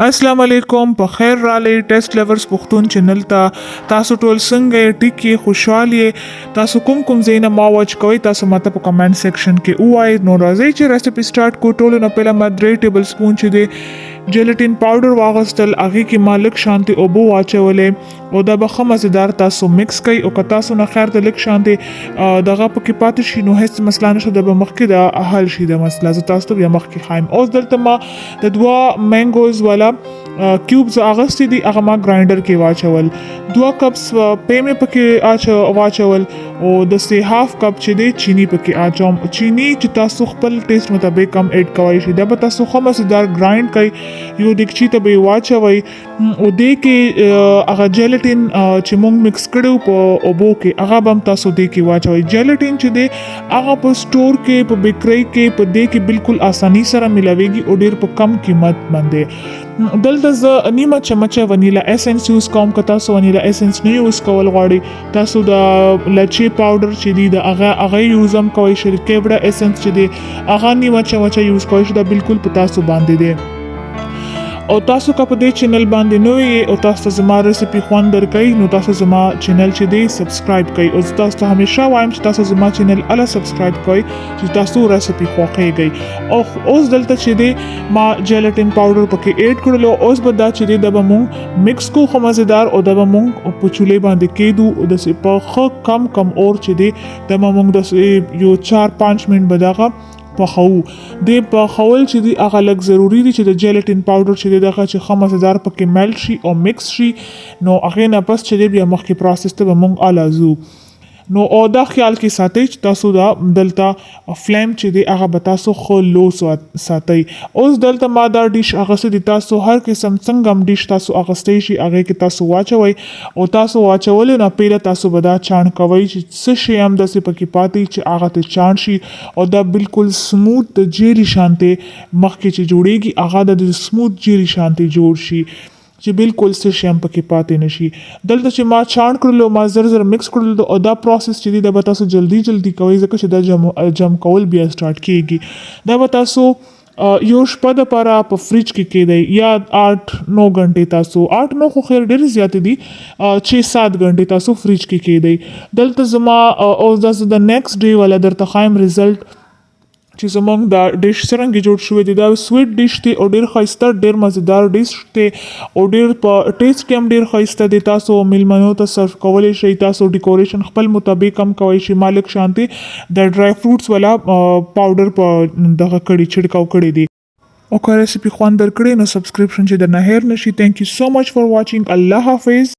السلام علیکم په خیر رالی ټیسټ لورز پښتون چینل ته تاسو ټول څنګه ټیک خوشاله تاسو کوم زینا ما واچ کوئ تاسو ماته په کمنټ سیکشن کې وایي نو راځي چې ریسپی سٹارټ کو ټول نه پهله ما 3 ټیبل سپون چې دی جیلټین پاوډر واغستل هغه کې مالک شانتي اوبو واچولې او دا به مزیدار تاسو مکس کړئ او که تاسو نه خیر د لیک شانتي دغه پکې پاتې شي نو هیڅ مسله نشته د مخکې د حل شي د مسله زه تاسو ته بیا مخکې خایم اوس دلته ما د دوا مانګوز والا کیوبز اغستی دي هغه ما ګرایندر کې واچول 2 کپس پیمه پکې واچول او د سی هاف کپ چې دی چینی پکې اچوم چینی چې تاسو خپل ټیسټ مطابق کم اډ کوئ شي دا به تاسو خو مزیدار ګرایند کړئ یو دکچی ته به واچوي او دې کې هغه جیلټین چې مونږ مکس کړو په اوبو کې هغه بم تاسو دې کې واچوي جیلټین چې دی هغه په سٹور کې په بیکری کې په دې کې بالکل اساني سره ملاويږي او ډیر په کم قیمت باندې دلته ز نیمه چمچه ونیلا اسنس یوز کوم که تاسو ونیلا اسنس نه یوز کول غواړئ تاسو د لچی پاوډر چې دی د هغه یوز هم کوئ شي کیوډا اسنس چې دی هغه نیمه چمچه یوز کوئ شي دا بالکل په تاسو باندې دی او تاسو که په دې چینل باندې نوې او تاسو ته زما ریسپی خوند درکوي نو تاسو زما چینل چې دی سبسکرایب کړئ او تاسو ته همیشه وایم چې تاسو زما چینل اله سبسکرایب کړئ چې تاسو ریسپی خوښیږي او اوس دلته چې دی ما جیلټین پاوډر پکې اډ کړلو اوس به دا چې دی د به مونږ مکس کو خو مزیدار او د به مونږ په چولې باندې کېدو او د په کم اور چې دی د به مونږ د یو 4-5 منټ به دغه پخو د پخول چې دی هغه لږ ضروری دی چې د جیلټین پاوډر چې دی دغه چې خمسدار پکې ملټ شي او مکس شي نو هغه نه پس چې دی بیا مخکې پروسس ته به مونږ الازو نو او دا خیال کې ساتئ چې تاسو دا دلته فلیم چې دی هغه به تاسو خو لو ساتئ اوس دلته ما دا ډیش اغسته دي تاسو هر قسم څنګه هم ډیش تاسو اغسته شي هغه کې تاسو واچوي او تاسو واچول نه پیله تاسو به دا چاڼ کوي چې څه شي هم داسې پکې پاتې چې هغه ته چاڼ شي او دا بالکل سموث د جیلی شانتي مخکې چې جوړیږي هغه د سموث جیلی شانتي جوړ شي چې بالکل څه شي هم پکې پاتې نشي دلته چې ما چاڼ کړلو ما زر مکس کړلو او دا پروسس چې دی دا به تاسو جلدی کوئ ځکه چې دا جم کول بیا سٹارټ کیږي دا به تاسو یو شپه د پاره په فریج کې کېدی یا 8-9 غنټې تاسو 8-9 خو خیر ډېر زیات دي 6-7 غنټې تاسو فریج کې کېدی دلته زما او د نیکسټ ډے ولا درته خایم رزلټ چې زمونږ دا ډیش څرنګه جوړ شوی دی دا سویټ ډیش دی او ډیر ښایسته ډیر مزیدار ډیش دی او ډیر په ټیسټ کې هم ډیر ښایسته دی تاسو میلمنو ته سرو کولی شئ تاسو ډیکوریشن خپل مطابق هم کوئ شي مالک شانتي د ډرای فروټس والا پاوډر په دغه کړي چھړکاو کړي دي او که ریسپی خوند درکړي نو سبسکرپشن چې درنه هیر نشي تhank you so much for watching الله حافظ